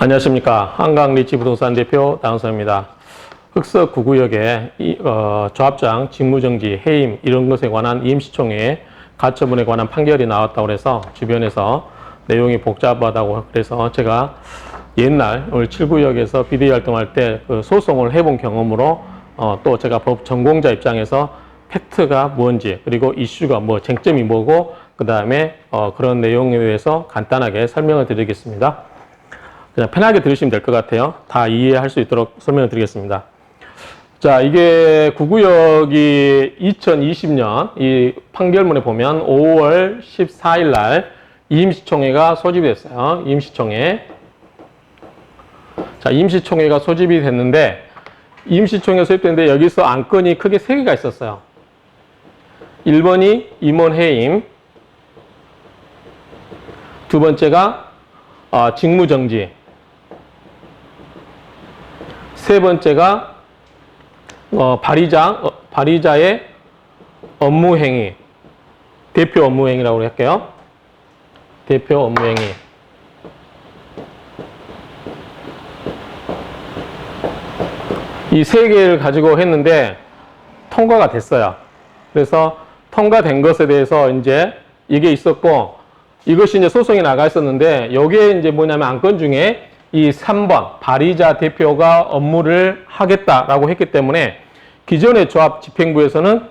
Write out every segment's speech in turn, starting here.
안녕하십니까. 한강리치부동산 대표 나은서입니다. 흑서 9구역에 조합장, 직무정지, 해임 이런 것에 관한 임시총회에 가처분에 관한 판결이 나왔다고 해서 주변에서 내용이 복잡하다고 그래서 제가 옛날 오늘 7구역에서 비대위 활동할 때 그 소송을 해본 경험으로 또 제가 법 전공자 입장에서 팩트가 뭔지 그리고 이슈가 뭐 쟁점이 뭐고 그 다음에 그런 내용에 대해서 간단하게 설명을 드리겠습니다. 그냥 편하게 들으시면 될 것 같아요. 다 이해할 수 있도록 설명을 드리겠습니다. 자, 이게 9구역이 2020년 이 판결문에 보면 5월 14일 날 임시총회가 소집이 됐어요. 임시총회. 자, 임시총회가 소집이 됐는데 임시총회 소집됐는데 여기서 안건이 크게 3개가 있었어요. 1번이 임원해임, 두 번째가 직무정지, 세 번째가 발의자의 업무행위, 대표 업무행위라고 할게요. 대표 업무행위. 이 3개를 가지고 했는데 통과가 됐어요. 그래서 통과된 것에 대해서 이제 이게 있었고 이것이 이제 소송이 나가 있었는데 여기에 이제 뭐냐면 안건 중에 이 3번 발의자 대표가 업무를 하겠다라고 했기 때문에 기존의 조합 집행부에서는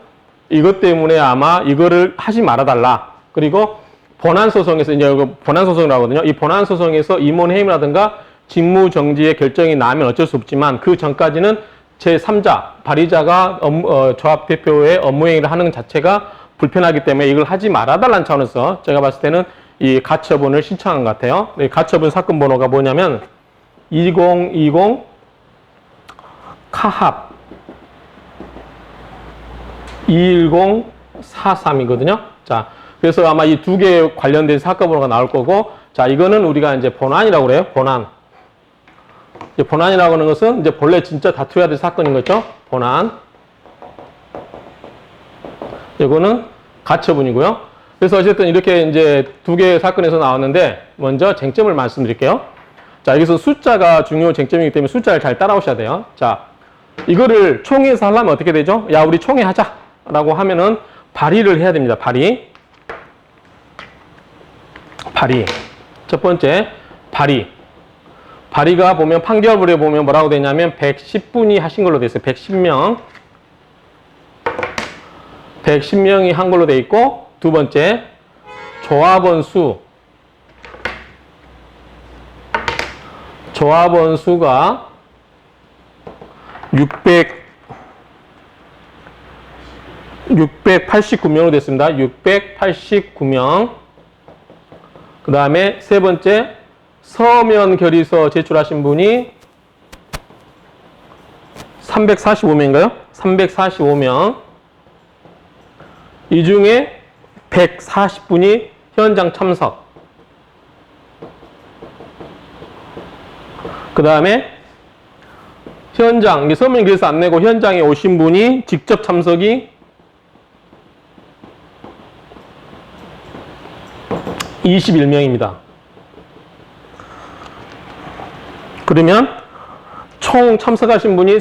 이것 때문에 아마 이거를 하지 말아달라. 그리고 본안소송에서 이제 본안소송이라고 하거든요. 이 본안소송에서 임원해임이라든가 직무정지의 결정이 나면 어쩔 수 없지만 그 전까지는 제3자 발의자가 조합 대표의 업무행위를 하는 것 자체가 불편하기 때문에 이걸 하지 말아달라는 차원에서 제가 봤을 때는 이 가처분을 신청한 것 같아요. 이 가처분 사건 번호가 뭐냐면 2020 카합 21043이거든요. 자, 그래서 아마 이 2개 관련된 사건 번호가 나올 거고, 자, 이거는 우리가 이제 본안이라고 그래요. 본안. 이제 본안이라고 하는 것은 이제 본래 진짜 다투어야 될 사건인 거죠. 본안. 이거는 가처분이고요. 그래서 어쨌든 이렇게 이제 2개의 사건에서 나왔는데 먼저 쟁점을 말씀드릴게요. 자, 여기서 숫자가 중요 쟁점이기 때문에 숫자를 잘 따라오셔야 돼요. 자, 이거를 총회에서 하려면 어떻게 되죠? 야, 우리 총회 하자 라고 하면은 발의를 해야 됩니다. 발의. 첫 번째 발의. 발의가 보면 판결문에 보면 뭐라고 되냐면 110분이 하신 걸로 돼 있어요. 110명. 110명이 한 걸로 돼 있고, 두 번째 조합원 수가 689명으로 됐습니다. 689명. 그 다음에 세 번째 서면 결의서 제출하신 분이 345명인가요? 345명. 이 중에 140분이 현장 참석. 그 다음에 현장, 서면 결의서 안 내고 현장에 오신 분이 직접 참석이 21명입니다. 그러면 총 참석하신 분이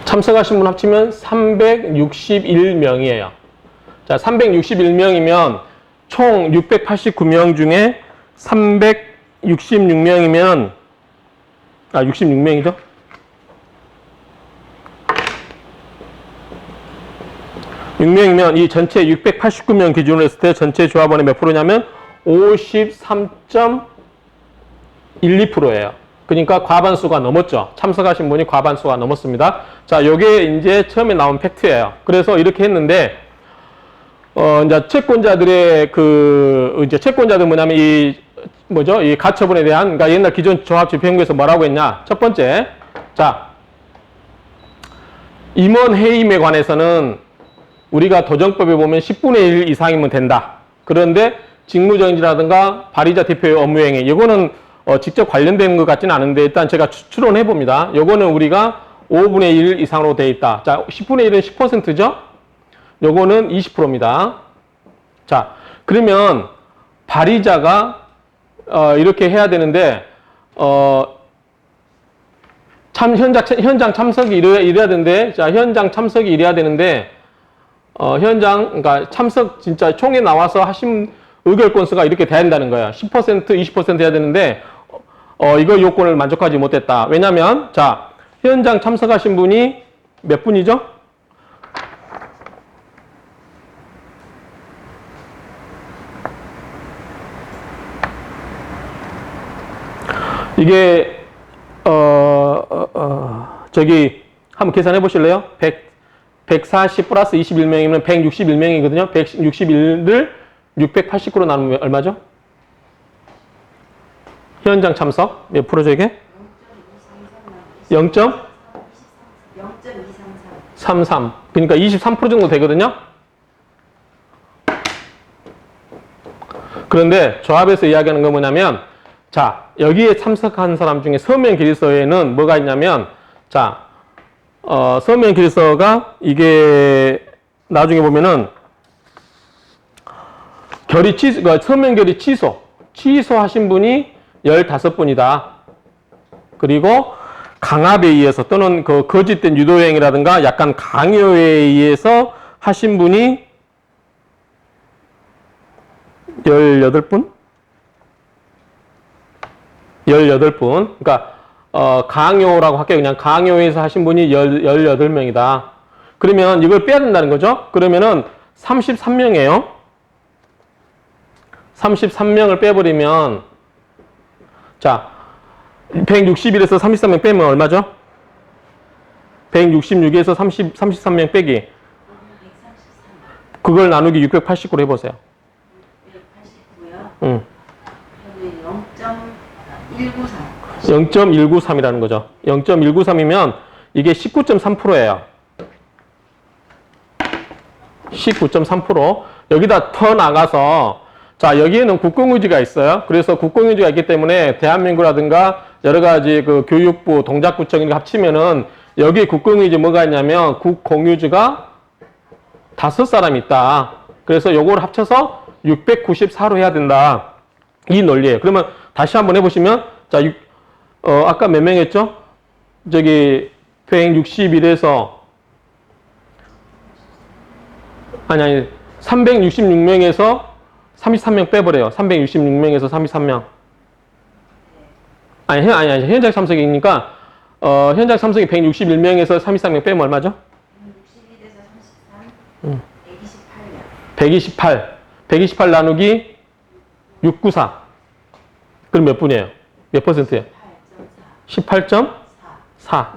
참석하신 분 합치면 361명이에요. 자, 361명이면 총 689명 중에 366명이면 66명이죠? 6명이면 이 전체 689명 기준으로 했을 때 전체 조합원의 몇 프로냐면 53.12%예요. 그러니까 과반수가 넘었죠. 참석하신 분이 과반수가 넘었습니다. 자, 요게 이제 처음에 나온 팩트예요. 그래서 이렇게 했는데, 이제 채권자들의 이제 채권자들 뭐냐면 이 가처분에 대한, 그러니까 옛날 기존 조합 집행부에서 뭐라고 했냐. 첫 번째, 자, 임원 해임에 관해서는 우리가 도정법에 보면 10분의 1 이상이면 된다. 그런데 직무정지라든가 발의자 대표의 업무행위, 이거는 직접 관련된 것 같지는 않은데 일단 제가 추론해 봅니다. 요거는 우리가 5분의 1 이상으로 되어 있다. 자, 10분의 1은 10%죠? 요거는 20%입니다. 자, 그러면 발의자가 이렇게 해야 되는데 현장 참석이 이래야 되는데, 자, 현장 참석이 이래야 되는데, 그러니까 참석 진짜 총회 나와서 하신 의결 건수가 이렇게 돼야 된다는 거야. 10%, 20% 해야 되는데, 이거 요건을 만족하지 못했다. 왜냐면, 자, 현장 참석하신 분이 몇 분이죠? 이게, 저기, 한번 계산해 보실래요? 140 플러스 21명이면 161명이거든요. 161을 689로 나누면 얼마죠? 현장 참석 몇 프로죠 이게? 0.33. 그러니까 23% 정도 되거든요. 그런데 조합에서 이야기하는 건 뭐냐면, 자, 여기에 참석한 사람 중에 서명 기립서에는 뭐가 있냐면, 자, 서명 기립서가 이게 나중에 보면은 서명 결의 취소하신 분이 15분이다. 그리고 강압에 의해서 또는 그 거짓된 유도행위라든가 약간 강요에 의해서 하신 분이 18분? 18분. 그러니까 강요라고 할게요. 그냥 강요에서 하신 분이 18명이다. 그러면 이걸 빼야 된다는 거죠. 그러면은 33명이에요. 33명을 빼버리면, 자, 161에서 33명 빼면 얼마죠? 166에서 33명 빼기. 그걸 나누기 689로 해보세요. 689요? 응. 0.193. 0.193이라는 거죠. 0.193이면 이게 19.3%예요. 19.3%. 여기다 더 나가서, 자, 여기에는 국공유지가 있어요. 그래서 국공유지가 있기 때문에 대한민국이라든가 여러 가지 그 교육부, 동작구청 합치면은 여기 국공유지 뭐가 있냐면 국공유지가 5사람이 있다. 그래서 요걸 합쳐서 694로 해야 된다. 이 논리예요. 그러면 다시 한번 해보시면, 자, 아까 몇 명 했죠? 저기 161에서 아니 366명에서 33명 빼버려요. 366명에서 33명. 아니 현장 참석이니까 현장 참석이 161명에서 33명 빼면 얼마죠? 161에서 33. 128. 128 나누기 694. 그럼 몇 분이에요? 몇 퍼센트예요? 18.4.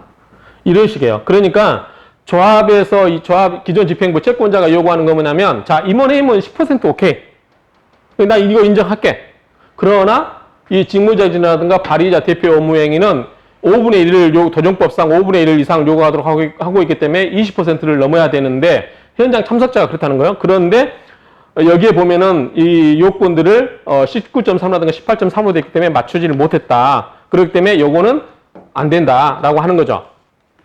이런 식이에요. 그러니까 조합에서 이 조합 기존 집행부 채권자가 요구하는 거 뭐냐면, 자, 임원회의면 10% 오케이. 나 이거 인정할게. 그러나 이 직무정지라든가 발의자 대표 업무행위는 5분의 1을 도정법상 5분의 1 이상 요구하도록 하고 있기 때문에 20%를 넘어야 되는데 현장 참석자가 그렇다는 거예요. 그런데 여기에 보면은 이 요건들을 19.3라든가 18.3으로 됐기 때문에 맞추지를 못했다. 그렇기 때문에 요거는 안 된다라고 하는 거죠.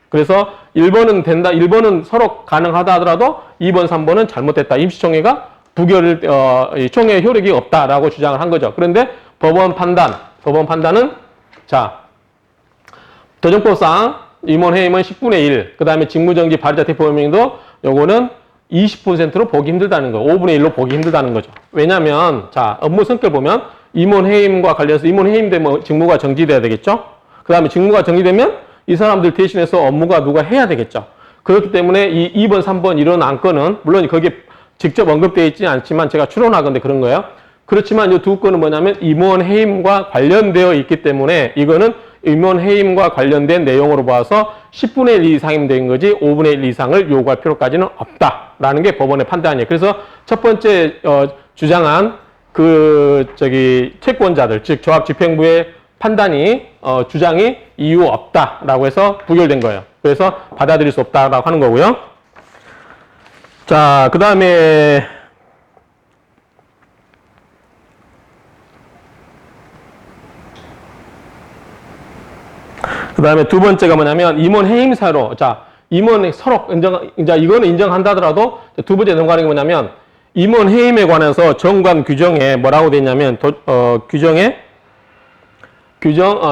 그래서 1번은 된다, 1번은 서로 가능하다 하더라도 2번, 3번은 잘못됐다. 임시총회가 부결을, 총회 효력이 없다라고 주장을 한 거죠. 그런데 법원 판단은, 자, 도정법상 임원회의면 10분의 1, 그 다음에 직무정지 발의자 대표명도 요거는 20%로 보기 힘들다는 거, 5분의 1로 보기 힘들다는 거죠. 왜냐면, 자, 업무 성격 보면 임원회의임과 관련해서 임원회의임 되면 직무가 정지돼야 되겠죠? 그 다음에 직무가 정지되면 이 사람들 대신해서 업무가 누가 해야 되겠죠. 그렇기 때문에 이 2번, 3번 이런 안건은 물론 거기에 직접 언급되어 있지 않지만 제가 추론하건데 그런 거예요. 그렇지만 이 두 건은 뭐냐면 임원해임과 관련되어 있기 때문에 이거는 임원해임과 관련된 내용으로 봐서 10분의 1 이상이면 된 거지 5분의 1 이상을 요구할 필요까지는 없다라는 게 법원의 판단이에요. 그래서 첫 번째 주장한 채권자들 즉 조합집행부의 판단이 주장이 이유 없다라고 해서 부결된 거예요. 그래서 받아들일 수 없다라고 하는 거고요. 자, 그 다음에 두 번째가 뭐냐면 임원 해임사로, 자, 임원 서로 이거는 인정한다 하더라도 두 번째 넘어가는 게 뭐냐면 임원 해임에 관해서 정관 규정에 뭐라고 돼 있냐면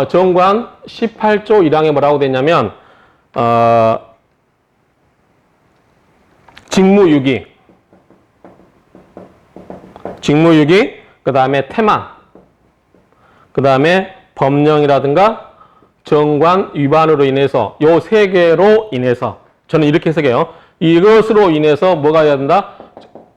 정관 18조 1항에 뭐라고 돼 있냐면 직무유기, 그 다음에 태만, 그 다음에 법령이라든가 정관 위반으로 인해서 요 세 개로 인해서 저는 이렇게 해석해요. 이것으로 인해서 뭐가 해야 된다?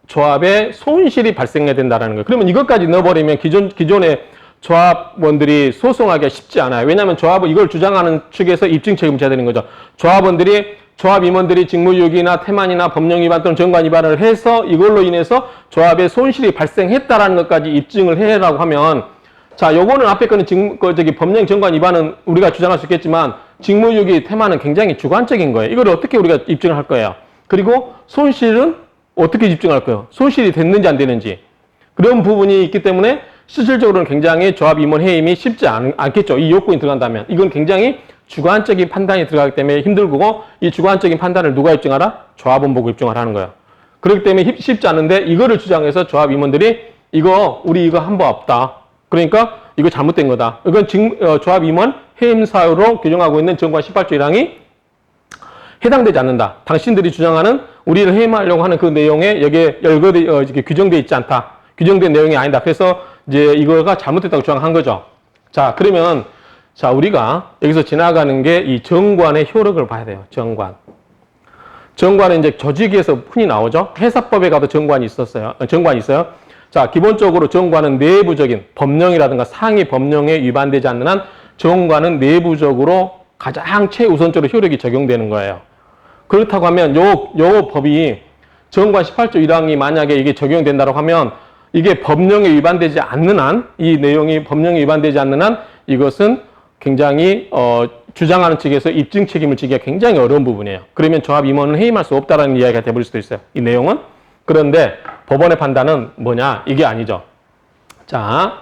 조합에 손실이 발생해야 된다는 거예요. 그러면 이것까지 넣어버리면 기존의 조합원들이 소송하기가 쉽지 않아요. 왜냐하면 조합은 이걸 주장하는 측에서 입증 책임을 져야 되는 거죠. 조합 임원들이 직무유기나 태만이나 법령 위반 또는 정관 위반을 해서 이걸로 인해서 조합에 손실이 발생했다라는 것까지 입증을 해라고 하면, 자, 요거는 앞에 거는 법령 정관 위반은 우리가 주장할 수 있겠지만 직무유기 태만은 굉장히 주관적인 거예요. 이걸 어떻게 우리가 입증을 할 거예요. 그리고 손실은 어떻게 입증할 거예요. 손실이 됐는지 안 되는지. 그런 부분이 있기 때문에 실질적으로는 굉장히 조합 임원 해임이 쉽지 않겠죠. 이 요건이 들어간다면. 이건 굉장히 주관적인 판단이 들어가기 때문에 힘들고, 이 주관적인 판단을 누가 입증하라? 조합원 보고 입증하라는 거예요. 그렇기 때문에 쉽지 않은데 이거를 주장해서 조합 임원들이 우리 이거 한 바 없다. 그러니까 이거 잘못된 거다. 이건 조합 임원 해임 사유로 규정하고 있는 정관 18조 1항이 해당되지 않는다. 당신들이 주장하는 우리를 해임하려고 하는 그 내용에 여기에 규정되어 있지 않다. 규정된 내용이 아니다. 그래서 이제 이거가 잘못됐다고 주장한 거죠. 자, 그러면 우리가 여기서 지나가는 게 이 정관의 효력을 봐야 돼요. 정관은 이제 조직에서 흔히 나오죠. 회사법에 가도 정관이 있어요. 자, 기본적으로 정관은 내부적인 법령이라든가 상위 법령에 위반되지 않는 한 정관은 내부적으로 가장 최우선적으로 효력이 적용되는 거예요. 그렇다고 하면 요 법이 정관 18조 1항이 만약에 이게 적용된다고 하면 이게 법령에 위반되지 않는 한, 이 내용이 법령에 위반되지 않는 한 이것은 굉장히 주장하는 측에서 입증 책임을 지기가 굉장히 어려운 부분이에요. 그러면 조합 임원은 해임할 수 없다라는 이야기가 돼버릴 수도 있어요. 이 내용은. 그런데 법원의 판단은 뭐냐? 이게 아니죠. 자,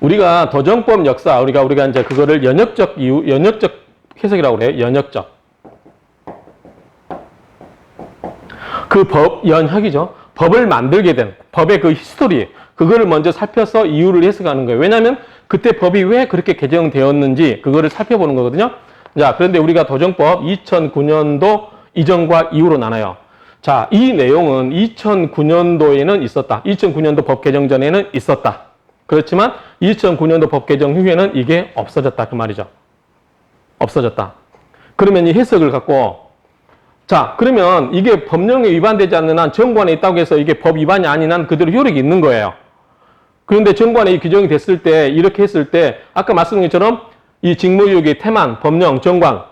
우리가 도정법 역사, 우리가 이제 그거를 연역적 해석이라고 그래요. 연역적. 그 연혁이죠. 법을 만들게 된 법의 그 히스토리, 그거를 먼저 살펴서 이유를 해석하는 거예요. 왜냐하면 그때 법이 왜 그렇게 개정되었는지 그거를 살펴보는 거거든요. 자, 그런데 우리가 도정법 2009년도 이전과 이후로 나눠요. 자, 이 내용은 2009년도에는 있었다. 2009년도 법 개정 전에는 있었다. 그렇지만 2009년도 법 개정 후에는 이게 없어졌다. 그 말이죠. 없어졌다. 그러면 이 해석을 갖고, 자, 그러면 이게 법령에 위반되지 않는 한 정관에 있다고 해서 이게 법 위반이 아닌 한 그대로 효력이 있는 거예요. 그런데 정관에 이 규정이 됐을 때, 이렇게 했을 때, 아까 말씀드린 것처럼 이 직무유기, 태만, 법령, 정관,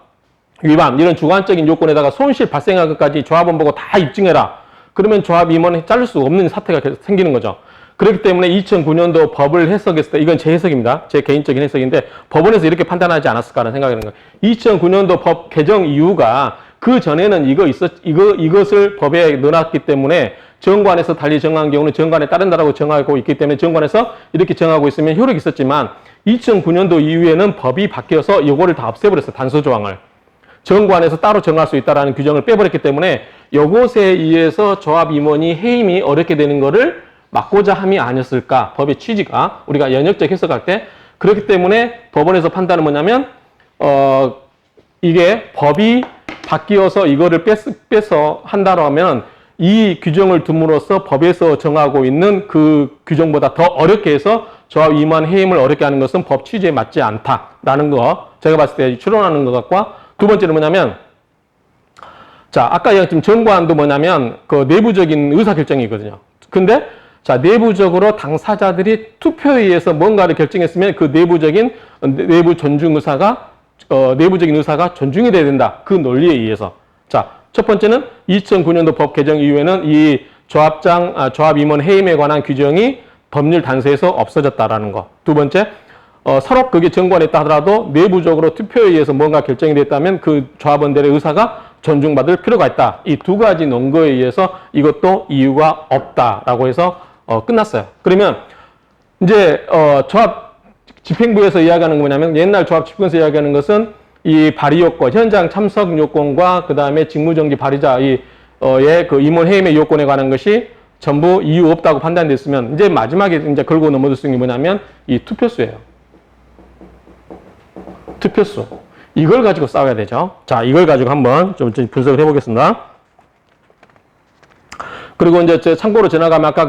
위반, 이런 주관적인 요건에다가 손실 발생한 것까지 조합원 보고 다 입증해라. 그러면 조합 임원이 자를 수 없는 사태가 생기는 거죠. 그렇기 때문에 2009년도 법을 해석했을 때, 이건 제 해석입니다. 제 개인적인 해석인데, 법원에서 이렇게 판단하지 않았을까라는 생각이 드는 거예요. 2009년도 법 개정 이유가 그 전에는 이것을 법에 넣어놨기 때문에 정관에서 달리 정한 경우는 정관에 따른다라고 정하고 있기 때문에 정관에서 이렇게 정하고 있으면 효력이 있었지만 2009년도 이후에는 법이 바뀌어서 이거를 다 없애버렸어요. 단서 조항을. 정관에서 따로 정할 수 있다는 규정을 빼버렸기 때문에 이것에 의해서 조합 임원이 해임이 어렵게 되는 거를 막고자 함이 아니었을까. 법의 취지가 우리가 연역적 해석할 때. 그렇기 때문에 법원에서 판단은 뭐냐면 이게 법이 바뀌어서 이거를 빼서 한다고 하면 이 규정을 둠으로써 법에서 정하고 있는 그 규정보다 더 어렵게 해서 조합 임원 해임을 어렵게 하는 것은 법 취지에 맞지 않다라는 거 제가 봤을 때 추론하는 것 같고, 두 번째는 뭐냐면, 자, 아까 지금 정관도 뭐냐면 그 내부적인 의사결정이거든요. 근데 자, 내부적으로 당사자들이 투표에 의해서 뭔가를 결정했으면 그 내부적인 의사가 존중이 돼야 된다. 그 논리에 의해서. 자, 첫 번째는 2009년도 법 개정 이후에는 이 조합 임원 해임에 관한 규정이 법률 단서에서 없어졌다라는 거. 두 번째, 서로 그게 정관에 있다 하더라도 내부적으로 투표에 의해서 뭔가 결정이 됐다면 그 조합원들의 의사가 존중받을 필요가 있다. 이 두 가지 논거에 의해서 이것도 이유가 없다라고 해서 끝났어요. 그러면 이제 집행부에서 이야기하는 거 뭐냐면, 옛날 조합 집행부에서 이야기하는 것은 이 발의 요건, 현장 참석 요건과 그 다음에 직무정지 발의자의 그 임원 해임의 요건에 관한 것이 전부 이유 없다고 판단됐으면 이제 마지막에 이제 걸고 넘어질 수 있는 게 뭐냐면 이 투표수예요. 투표수. 이걸 가지고 싸워야 되죠. 자, 이걸 가지고 한번 좀 분석을 해보겠습니다. 그리고 이제 참고로 지나가면 아까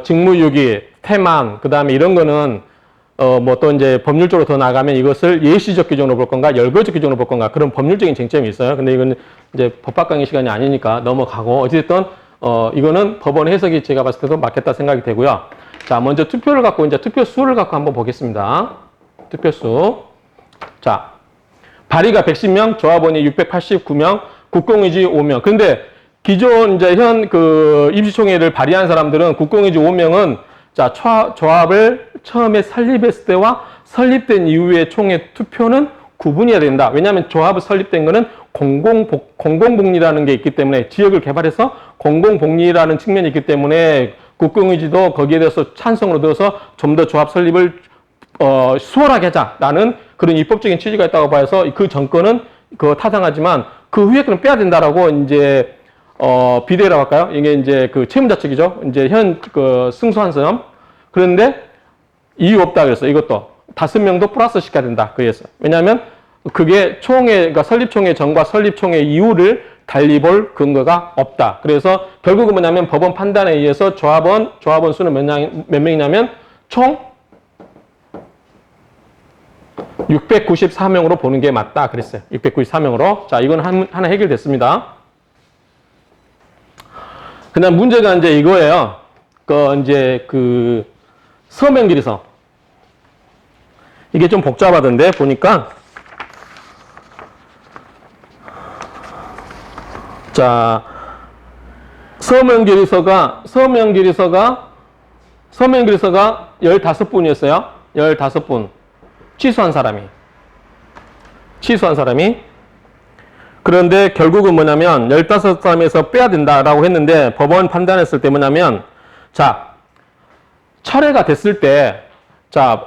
직무유기, 태만, 그 다음에 이런 거는 뭐 또 이제 법률적으로 더 나가면 이것을 예시적 규정으로 볼 건가, 열거적 규정으로 볼 건가, 그런 법률적인 쟁점이 있어요. 근데 이건 이제 법학 강의 시간이 아니니까 넘어가고, 어쨌든, 이거는 법원 해석이 제가 봤을 때도 맞겠다 생각이 되고요. 자, 먼저 투표를 갖고, 이제 투표 수를 갖고 한번 보겠습니다. 투표 수. 자, 발의가 110명, 조합원이 689명, 국공유지 5명. 근데 기존 이제 현 임시총회를 발의한 사람들은 국공유지 5명은 자, 조합을 처음에 설립했을 때와 설립된 이후의 총회 투표는 구분해야 된다. 왜냐하면 조합이 설립된 거는 공공복리라는 게 있기 때문에, 지역을 개발해서 공공복리라는 측면이 있기 때문에 국공유지도 거기에 대해서 찬성을 얻어서 좀 더 조합 설립을 수월하게 하자라는 그런 입법적인 취지가 있다고 봐서 그 정권은 타당하지만 그 후에 그럼 빼야 된다라고 이제 비대라고 할까요? 이게 이제 채무자 측이죠. 이제 현 승소한 사람. 그런데 이유 없다 그랬어. 이것도 5명도 플러스 시켜야 된다. 그래서 왜냐하면 그게 그러니까 설립총회 전과 설립총회 이후를 달리 볼 근거가 없다. 그래서 결국은 뭐냐면 법원 판단에 의해서 조합원 수는 몇 명이냐면 총 694명으로 보는 게 맞다. 그랬어요. 694명으로. 자, 이건 하나 해결됐습니다. 그 다음 문제가 이제 이거예요. 서명질서. 이게 좀 복잡하던데, 보니까. 자, 서명질서가 15분이었어요. 15분. 취소한 사람이. 그런데 결국은 뭐냐면 15사람에서 빼야 된다라고 했는데 법원 판단했을 때 뭐냐면, 자, 철회가 됐을 때, 자,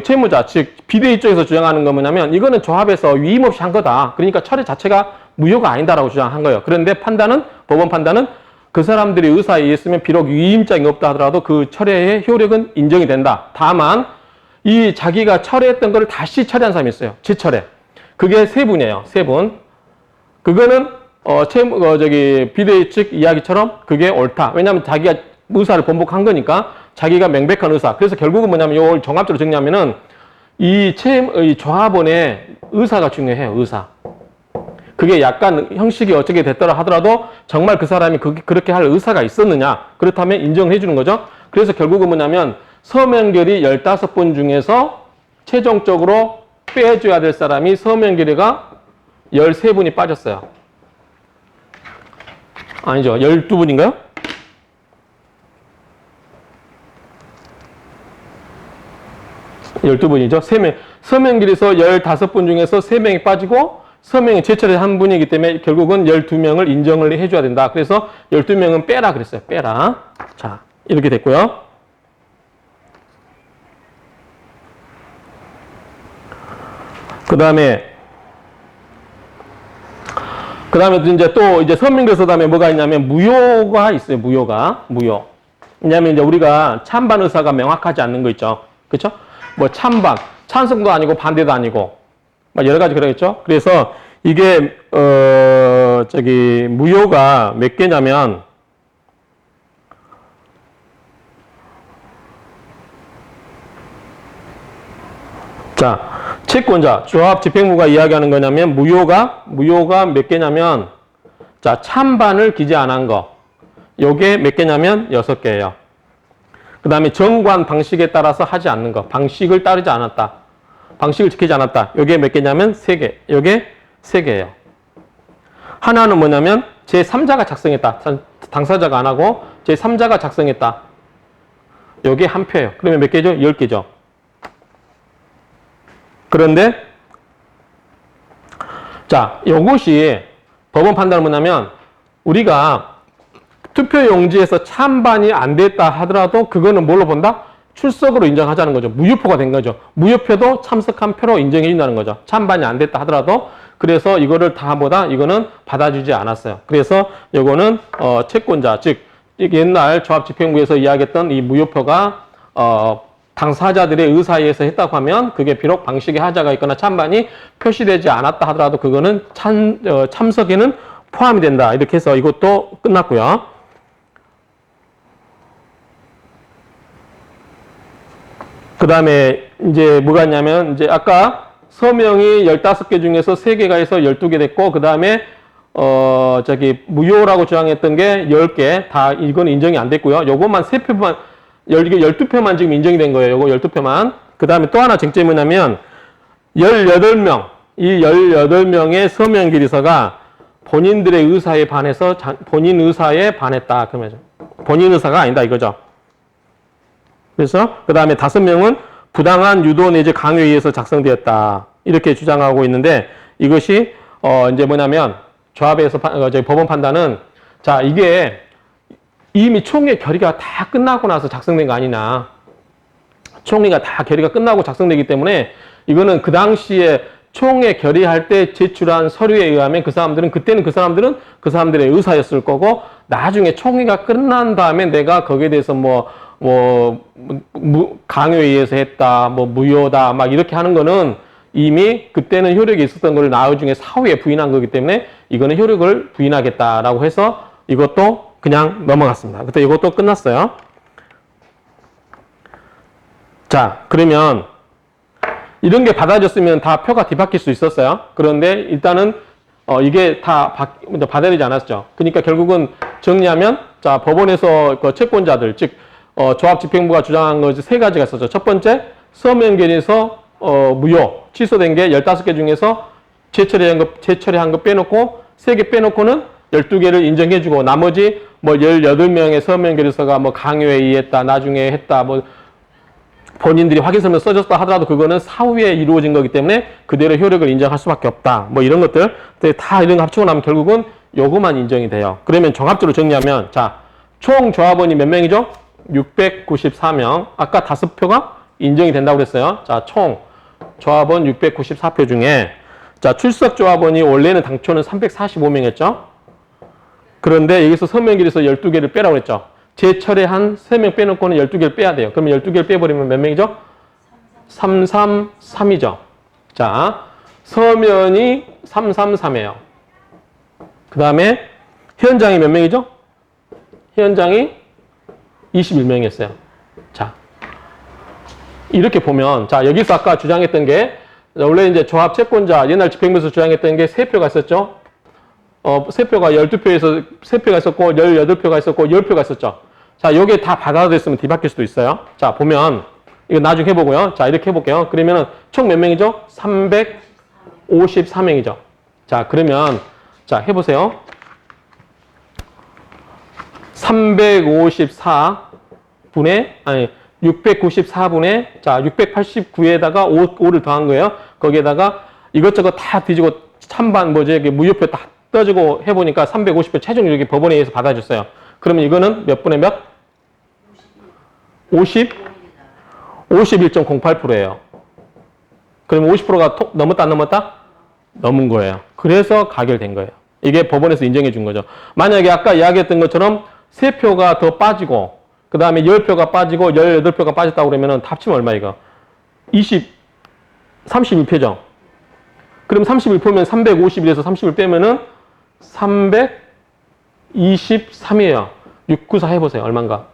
채무자, 즉 비대위 쪽에서 주장하는 건 뭐냐면 이거는 조합에서 위임 없이 한 거다. 그러니까 철회 자체가 무효가 아니다라고 주장한 거예요. 그런데 법원 판단은 그 사람들이 의사에 의했으면 비록 위임장이 없다 하더라도 그 철회의 효력은 인정이 된다. 다만 이 자기가 철회했던 거를 다시 철회한 사람이 있어요. 재철회. 그게 3분이에요. 3분. 그거는 비대위 측 이야기처럼 그게 옳다. 왜냐하면 자기가 의사를 번복한 거니까 자기가 명백한 의사. 그래서 결국은 뭐냐면 이걸 종합적으로 정리하면은 이 조합원의 의사가 중요해요. 의사. 그게 약간 형식이 어떻게 됐더라 하더라도 정말 그 사람이 그렇게 할 의사가 있었느냐. 그렇다면 인정을 해주는 거죠. 그래서 결국은 뭐냐면 서명결의 15분 중에서 최종적으로 빼줘야 될 사람이 서명결의가 13분이 빠졌어요. 아니죠. 12분인가요? (12분이죠) 3명. 서명결의서 15분 중에서 3명이 빠지고 서명이 제철에 한 분이기 때문에 결국은 12명을 인정을 해줘야 된다. 그래서 12명은 빼라 그랬어요. 빼라. 자, 이렇게 됐고요. 그 다음에 이제 또 이제 서명결의서 다음에 뭐가 있냐면 무효가 있어요. 무효. 왜냐면 이제 우리가 찬반 의사가 명확하지 않는 거 있죠. 그렇죠? 뭐 찬성도 아니고 반대도 아니고 막 여러 가지 그러겠죠. 그래서 이게 무효가 몇 개냐면 자, 채권자, 조합 집행부가 이야기하는 거냐면 무효가 몇 개냐면 자, 찬반을 기재 안 한 거. 요게 몇 개냐면 6개예요. 그 다음에 정관 방식에 따라서 하지 않는 거. 방식을 따르지 않았다. 방식을 지키지 않았다. 요게 몇 개냐면 3개. 요게 3개예요. 하나는 뭐냐면 제3자가 작성했다. 당사자가 안 하고 제3자가 작성했다. 요게 한 표예요. 그러면 몇 개죠? 10개죠. 그런데 자, 요것이 법원 판단은 뭐냐면 우리가 투표용지에서 찬반이 안 됐다 하더라도 그거는 뭘로 본다? 출석으로 인정하자는 거죠. 무효표가 된 거죠. 무효표도 참석한 표로 인정해 준다는 거죠. 찬반이 안 됐다 하더라도 그래서 이거를 이거는 받아주지 않았어요. 그래서 요거는 채권자, 즉 옛날 조합집행부에서 이야기했던 이 무효표가 당사자들의 의사에 의해서 했다고 하면 그게 비록 방식에 하자가 있거나 찬반이 표시되지 않았다 하더라도 그거는 참석에는 포함이 된다. 이렇게 해서 이것도 끝났고요. 그 다음에 이제 뭐가 있냐면 이제 아까 서명이 15개 중에서 3개가 해서 12개 됐고 그 다음에 무효라고 주장했던 게 10개 다 이건 인정이 안 됐고요. 요것만 3표만 12표만 지금 인정이 된 거예요. 요거 12표만. 그 다음에 또 하나 쟁점이 뭐냐면 18명 이 18명의 서명 기리서가 본인들의 의사에 반해서 본인 의사에 반했다. 그러면 본인 의사가 아니다 이거죠. 그래서 그 다음에 5명은 부당한 유도 내지 강요에 의해서 작성되었다. 이렇게 주장하고 있는데 이것이 이제 뭐냐면 조합에서 법원 판단은 자 이게 이미 총회 결의가 다 끝나고 나서 작성된 거 아니냐. 총회가 다 결의가 끝나고 작성되기 때문에 이거는 그 당시에 총회 결의할 때 제출한 서류에 의하면 그때는 그 사람들의 의사였을 거고 나중에 총회가 끝난 다음에 내가 거기에 대해서 강요에 의해서 했다, 무효다, 막 이렇게 하는 거는 이미 그때는 효력이 있었던 걸 나중에 사후에 부인한 거기 때문에 이거는 효력을 부인하겠다라고 해서 이것도 그냥 넘어갔습니다. 그때 이것도 끝났어요. 자, 그러면 이런 게 받아졌으면 다 표가 뒤바뀔 수 있었어요. 그런데 일단은 이게 다 받아야 되지 않았죠. 그러니까 결국은 정리하면 자 법원에서 그 채권자들 즉 조합집행부가 주장한 것이 3가지가 있었죠. 첫 번째 서명결의서 무효 취소된 게 15개 중에서 재처리한 거 빼놓고 3개 빼놓고는 12개를 인정해주고 나머지 18명의 서명결의서가 강요에 의했다 나중에 했다 본인들이 확인서면 써줬다 하더라도 그거는 사후에 이루어진 거기 때문에 그대로 효력을 인정할 수밖에 없다. 이런 것들 다 이런 거 합치고 나면 결국은 요거만 인정이 돼요. 그러면 종합적으로 정리하면 자 총 조합원이 몇 명이죠? 694명. 아까 5표가 인정이 된다고 그랬어요. 자, 총 조합원 694표 중에 자 출석 조합원이 원래는 당초는 345명이었죠. 그런데 여기서 서명결의서 12개를 빼라고 그랬죠. 재철회한 3명 빼놓고는 12개를 빼야 돼요. 그러면 12개를 빼버리면 몇 명이죠? 333이죠. 자, 서면이 333이에요. 그 다음에 현장이 몇 명이죠? 현장이 21명이었어요. 자, 이렇게 보면, 자, 여기서 아까 주장했던 게, 원래 이제 조합 채권자, 옛날 집행부에서 주장했던 게 3표가 있었죠? 3표가 12표에서 3표가 있었고, 18표가 있었고, 10표가 있었죠? 자, 요게 다 받아들였으면 뒤바뀔 수도 있어요. 자, 보면, 이거 나중에 해보고요. 자, 이렇게 해볼게요. 그러면은 총 몇 명이죠? 354명이죠. 자, 그러면, 자, 해보세요. 694분에, 자, 689에다가 5를 더한 거예요. 거기에다가 이것저것 다 뒤지고 찬반, 무효표 다 떠주고 해보니까 350표 최종 이렇게 법원에 의해서 받아줬어요. 그러면 이거는 몇 분의 몇? 51.08%예요. 그러면 50%가 넘었다 안 넘었다? 넘은 거예요. 그래서 가결된 거예요. 이게 법원에서 인정해 준 거죠. 만약에 아까 이야기했던 것처럼 3표가 더 빠지고 그 다음에 10표가 빠지고 18표가 빠졌다고 그러면 합치면 얼마 이거? 32표죠. 그럼 31표면 351에서 30을 빼면은 323이에요. 694 해보세요. 얼마인가?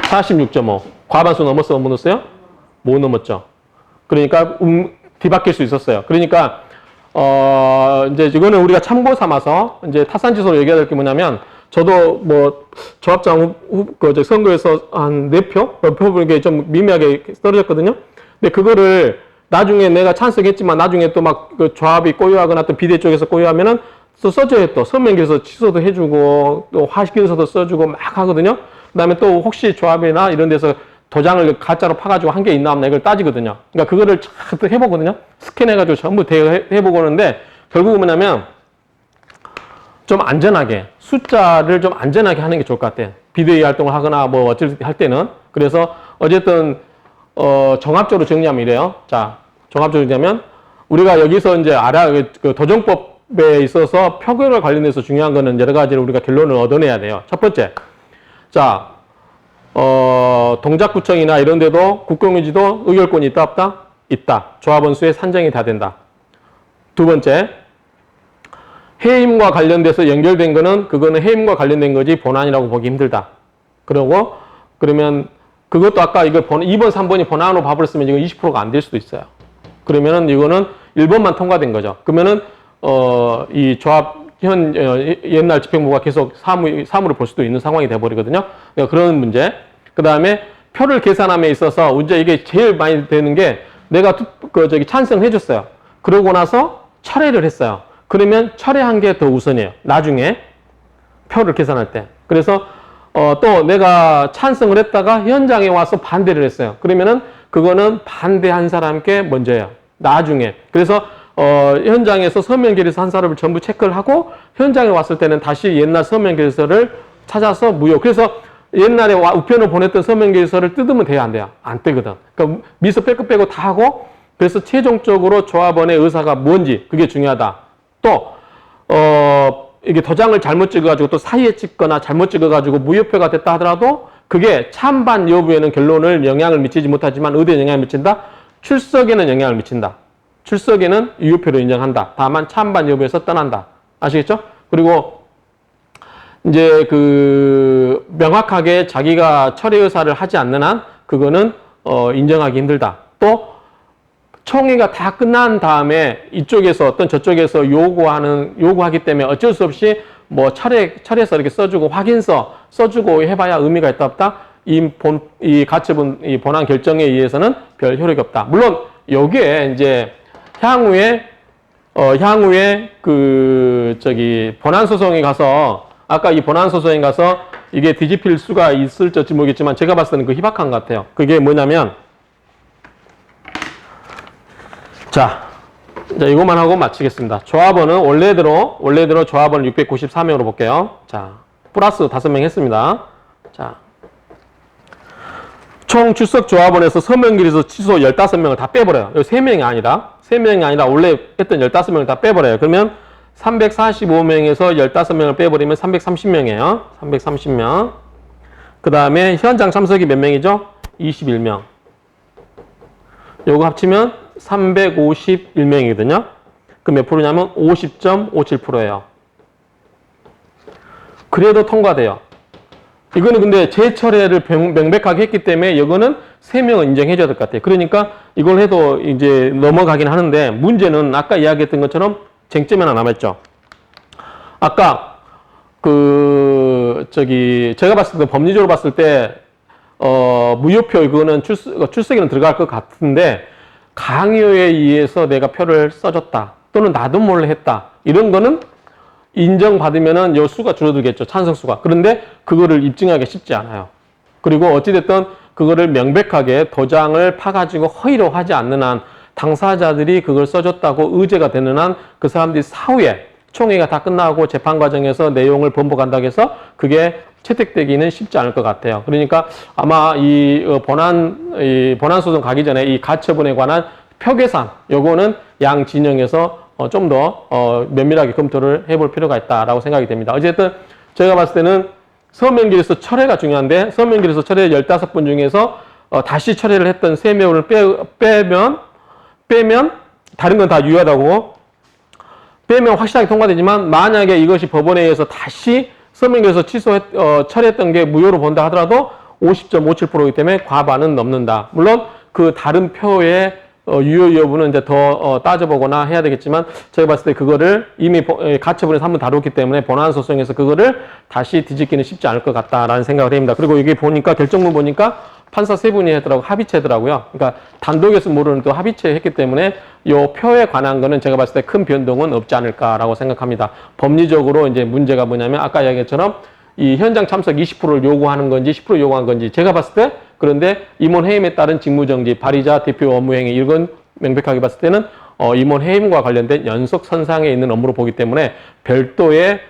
46.5. 과반수 넘었어요? 못 넘었어요? 못 넘었죠. 그러니까 뒤바뀔 수 있었어요. 그러니까 이제 이거는 우리가 참고 삼아서 이제 타산지소로 얘기해야 될 게 뭐냐면 저도 조합장 선거에서 한 4표? 몇 표 보는 게 좀 미미하게 떨어졌거든요. 근데 그거를 나중에 내가 찬성했지만 나중에 또 그 조합이 고유하거나 또 비대 쪽에서 고유하면은 또 써줘요. 또 서명결의서 취소도 해주고 또 화식결의서도 써주고 막 하거든요. 그 다음에 또 혹시 조합이나 이런 데서 도장을 가짜로 파가지고 한 게 있나 없나 이걸 따지거든요. 그러니까 그거를 쫙 해보거든요. 스캔해가지고 전부 해보고 하는데 결국은 뭐냐면 좀 안전하게 숫자를 좀 안전하게 하는 게 좋을 것 같아요. 비대위 활동을 하거나 어쩔 할 때는. 그래서 어쨌든 종합적으로 정리하면 이래요. 자, 종합적으로냐면 우리가 여기서 이제 그 도정법에 있어서 표결과 관련해서 중요한 거는 여러 가지로 우리가 결론을 얻어내야 돼요. 첫 번째, 자, 동작구청이나 이런 데도 국공유지도 의결권이 있다 없다? 있다. 조합원수의 산정이 다 된다. 두 번째, 해임과 관련돼서 연결된 거는 그거는 해임과 관련된 거지 본안이라고 보기 힘들다. 그러면 그것도 아까 이거 2번, 3번이 본안으로 봐버렸으면 이거 20%가 안 될 수도 있어요. 그러면은 이거는 1번만 통과된 거죠. 그러면은 이 조합 옛날 집행부가 계속 사무를 볼 수도 있는 상황이 돼버리거든요. 그러니까 그런 문제. 그 다음에 표를 계산함에 있어서 문제 이게 제일 많이 되는 게 내가 찬성을 해줬어요. 그러고 나서 철회를 했어요. 그러면 철회한 게 더 우선이에요. 나중에 표를 계산할 때. 그래서 또 내가 찬성을 했다가 현장에 와서 반대를 했어요. 그러면은 그거는 반대한 사람께 먼저예요. 나중에. 그래서 현장에서 서면 결의서 한 사람을 전부 체크를 하고 현장에 왔을 때는 다시 옛날 서면 결의서를 찾아서 무효. 그래서 옛날에 우편을 보냈던 서면 결의서를 뜯으면 돼요, 안 돼요? 안 떼거든. 그러니까 미서 빼고 다 하고 그래서 최종적으로 조합원의 의사가 뭔지 그게 중요하다. 또 이게 도장을 잘못 찍어가지고 또 사이에 찍거나 잘못 찍어가지고 무효표가 됐다 하더라도 그게 찬반 여부에는 결론을 영향을 미치지 못하지만 어디에 영향을 미친다? 출석에는 영향을 미친다. 출석에는 유효표로 인정한다. 다만 찬반 여부에서 떠난다. 아시겠죠? 그리고 이제 그 명확하게 자기가 철회 의사를 하지 않는 한 그거는 인정하기 힘들다. 또 총회가 다 끝난 다음에 이쪽에서 어떤 저쪽에서 요구하기 때문에 어쩔 수 없이 뭐 철회서 이렇게 써주고 확인서 써주고 해봐야 의미가 있다 없다. 이 가처분 이 본안 결정에 의해서는 별 효력이 없다. 물론 여기에 이제 향후에 본안 소송에 가서 아까 이 본안 소송에 가서 이게 뒤집힐 수가 있을지 모르겠지만 제가 봤을 때는 그 희박한 것 같아요. 그게 뭐냐면 자, 이것만 하고 마치겠습니다. 조합원은 원래대로 조합원을 693명으로 볼게요. 자, 플러스 5명 했습니다. 자, 총 출석 조합원에서 서명결의서 취소 15명을 다 빼버려요. 여기 3명이 아니라 원래 했던 15명을 다 빼버려요. 그러면 345명에서 15명을 빼버리면 330명이에요. 330명. 그 다음에 현장 참석이 몇 명이죠? 21명. 요거 합치면 351명이거든요. 그럼 몇 프로냐면 50.57%예요. 그래도 통과돼요. 이거는 근데 재철회를 명백하게 했기 때문에 이거는 3명은 인정해줘야 될 것 같아요. 그러니까 이걸 해도 이제 넘어가긴 하는데 문제는 아까 이야기했던 것처럼 쟁점이 하나 남았죠. 아까 제가 봤을 때 법리적으로 봤을 때 무효표 이거는 출석에는 들어갈 것 같은데 강요에 의해서 내가 표를 써줬다 또는 나도 몰래 했다 이런 거는 인정받으면은 요 수가 줄어들겠죠. 찬성수가. 그런데 그거를 입증하기 쉽지 않아요. 그리고 어찌됐든 그거를 명백하게 도장을 파가지고 허위로 하지 않는 한 당사자들이 그걸 써줬다고 의제가 되는 한 그 사람들이 사후에 총회가 다 끝나고 재판 과정에서 내용을 번복한다고 해서 그게 채택되기는 쉽지 않을 것 같아요. 그러니까 아마 이 본안 소송 가기 전에 이 가처분에 관한 표계산 요거는 양 진영에서 좀 더 면밀하게 검토를 해볼 필요가 있다라고 생각이 됩니다. 어쨌든 제가 봤을 때는 서면결의서 철회가 중요한데 서면결의서 철회 15분 중에서 다시 철회를 했던 3명을 빼면 다른 건 다 유효하다고 빼면 확실하게 통과되지만 만약에 이것이 법원에 의해서 다시 서면결의서 철회했던 게 무효로 본다 하더라도 50.57%이기 때문에 과반은 넘는다. 물론 그 다른 표의 유효 여부는 이제 더 따져보거나 해야 되겠지만 제가 봤을 때 그거를 이미 가처분에서 한번 다뤘기 때문에 본안 소송에서 그거를 다시 뒤집기는 쉽지 않을 것 같다라는 생각을 합니다. 그리고 이게 보니까 결정문 보니까 판사 3분이 했더라고 합의체더라고요. 그러니까 단독에서 모르는 또 합의체 했기 때문에 요 표에 관한 거는 제가 봤을 때 큰 변동은 없지 않을까라고 생각합니다. 법리적으로 이제 문제가 뭐냐면 아까 이야기처럼 이 현장 참석 20%를 요구하는 건지 10% 요구한 건지 제가 봤을 때 그런데 임원 해임에 따른 직무정지, 발의자 대표 업무행위 이건 명백하게 봤을 때는 임원 해임과 관련된 연속 선상에 있는 업무로 보기 때문에 별도의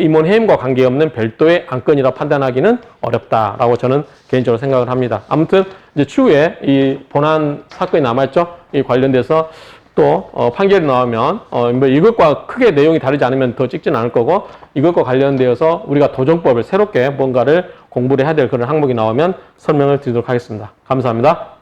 임원 해임과 관계없는 별도의 안건이라 판단하기는 어렵다라고 저는 개인적으로 생각을 합니다. 아무튼 이제 추후에 이 본안 사건이 남아있죠. 이 관련돼서 또 판결이 나오면 뭐 이것과 크게 내용이 다르지 않으면 더 찍지는 않을 거고, 이것과 관련되어서 우리가 도정법을 새롭게 뭔가를 공부를 해야 될 그런 항목이 나오면 설명을 드리도록 하겠습니다. 감사합니다.